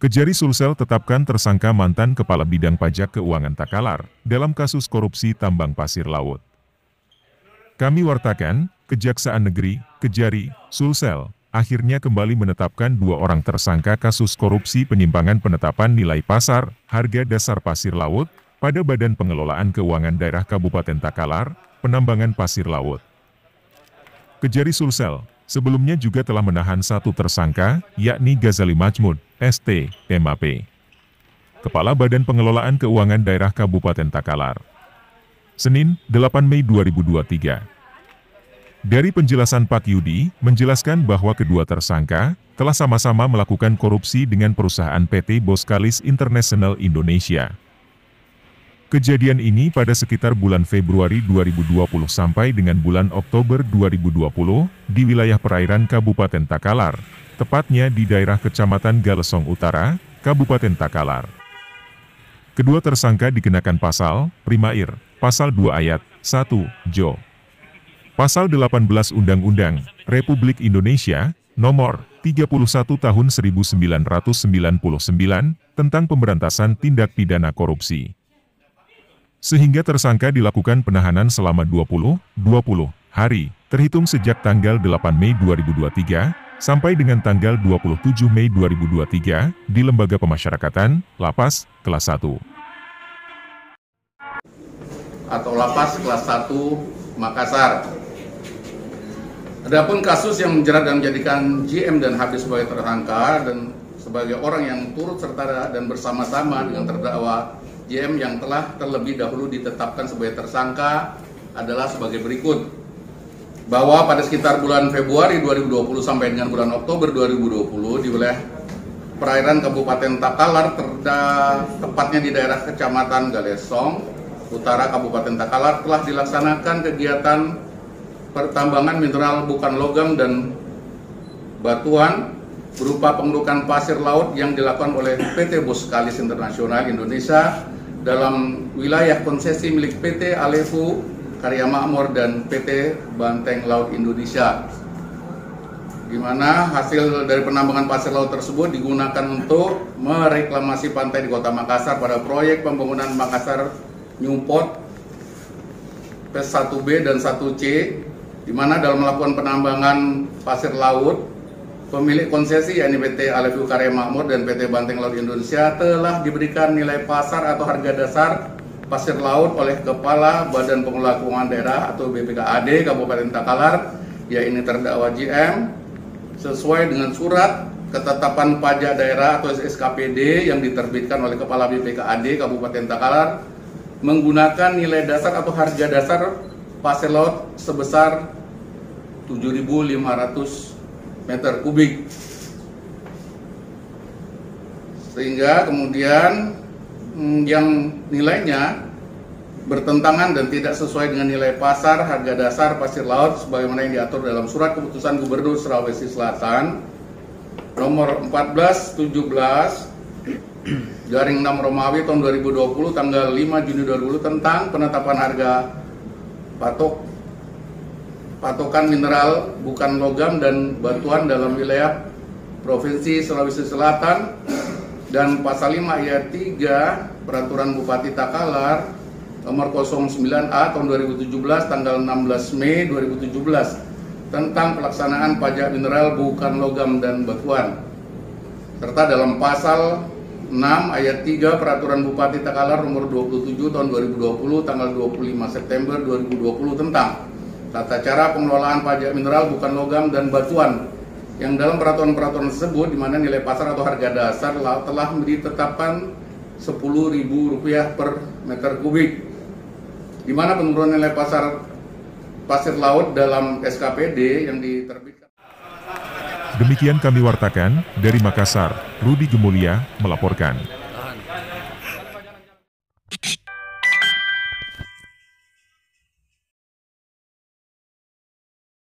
Kejari Sulsel tetapkan tersangka mantan Kepala Bidang Pajak Keuangan Takalar dalam kasus korupsi tambang pasir laut. Kami wartakan, Kejaksaan Negeri, Kejari, Sulsel, akhirnya kembali menetapkan 2 orang tersangka kasus korupsi penyimpangan penetapan nilai pasar, harga dasar pasir laut, pada Badan Pengelolaan Keuangan Daerah Kabupaten Takalar, penambangan pasir laut. Kejari Sulsel sebelumnya juga telah menahan 1 tersangka, yakni Ghazali Majmud, ST, MAP, Kepala Badan Pengelolaan Keuangan Daerah Kabupaten Takalar. Senin, 8 Mei 2023. Dari penjelasan Pak Yudi, menjelaskan bahwa kedua tersangka telah sama-sama melakukan korupsi dengan perusahaan PT Boskalis International Indonesia. Kejadian ini pada sekitar bulan Februari 2020 sampai dengan bulan Oktober 2020 di wilayah perairan Kabupaten Takalar, tepatnya di daerah Kecamatan Galesong Utara, Kabupaten Takalar. Kedua tersangka dikenakan pasal, Primair, Pasal 2 Ayat 1, Jo. Pasal 18 Undang-Undang Republik Indonesia, Nomor 31 Tahun 1999, tentang pemberantasan tindak pidana korupsi. Sehingga tersangka dilakukan penahanan selama 20 hari, terhitung sejak tanggal 8 Mei 2023, sampai dengan tanggal 27 Mei 2023, di Lembaga Pemasyarakatan, Lapas, Kelas 1. Atau Lapas Kelas 1, Makassar. Adapun kasus yang menjerat dan menjadikan JM dan HB sebagai tersangka dan sebagai orang yang turut serta dan bersama-sama dengan terdakwa JM yang telah terlebih dahulu ditetapkan sebagai tersangka adalah sebagai berikut. Bahwa pada sekitar bulan Februari 2020 sampai dengan bulan Oktober 2020 di wilayah perairan Kabupaten Takalar, tepatnya di daerah Kecamatan Galesong Utara Kabupaten Takalar, telah dilaksanakan kegiatan pertambangan mineral bukan logam dan batuan berupa pengerukan pasir laut yang dilakukan oleh PT Boskalis International Indonesia dalam wilayah konsesi milik PT Alefu Karya Makmur dan PT Banteng Laut Indonesia, di mana hasil dari penambangan pasir laut tersebut digunakan untuk mereklamasi pantai di Kota Makassar pada proyek pembangunan Makassar Newport Phase 1B dan 1C, di mana dalam melakukan penambangan pasir laut, pemilik konsesi yakni PT Alefu Karya Makmur dan PT Banteng Laut Indonesia telah diberikan nilai pasar atau harga dasar pasir laut oleh Kepala Badan Pengelola Keuangan Daerah atau BPKAD Kabupaten Takalar, yaitu terdakwa JM, sesuai dengan surat ketetapan pajak daerah atau SKPD yang diterbitkan oleh Kepala BPKAD Kabupaten Takalar, menggunakan nilai dasar atau harga dasar pasir laut sebesar 7.500 meter kubik, sehingga kemudian yang nilainya bertentangan dan tidak sesuai dengan nilai pasar harga dasar pasir laut sebagaimana yang diatur dalam Surat Keputusan Gubernur Sulawesi Selatan nomor 1417 garing 6 Romawi tahun 2020 tanggal 5 Juni 2020 tentang penetapan harga patokan mineral bukan logam dan batuan dalam wilayah Provinsi Sulawesi Selatan, dan pasal 5 ayat 3 Peraturan Bupati Takalar nomor 09A tahun 2017 tanggal 16 Mei 2017 tentang pelaksanaan pajak mineral bukan logam dan batuan, serta dalam pasal 6 ayat 3 Peraturan Bupati Takalar nomor 27 tahun 2020 tanggal 25 September 2020 tentang tata cara pengelolaan pajak mineral bukan logam dan batuan, yang dalam peraturan-peraturan tersebut di mana nilai pasar atau harga dasar telah ditetapkan Rp10.000 per meter kubik, di mana penurunan nilai pasar pasir laut dalam SKPD yang diterbitkan. Demikian kami wartakan, dari Makassar, Rudi Gemulia melaporkan.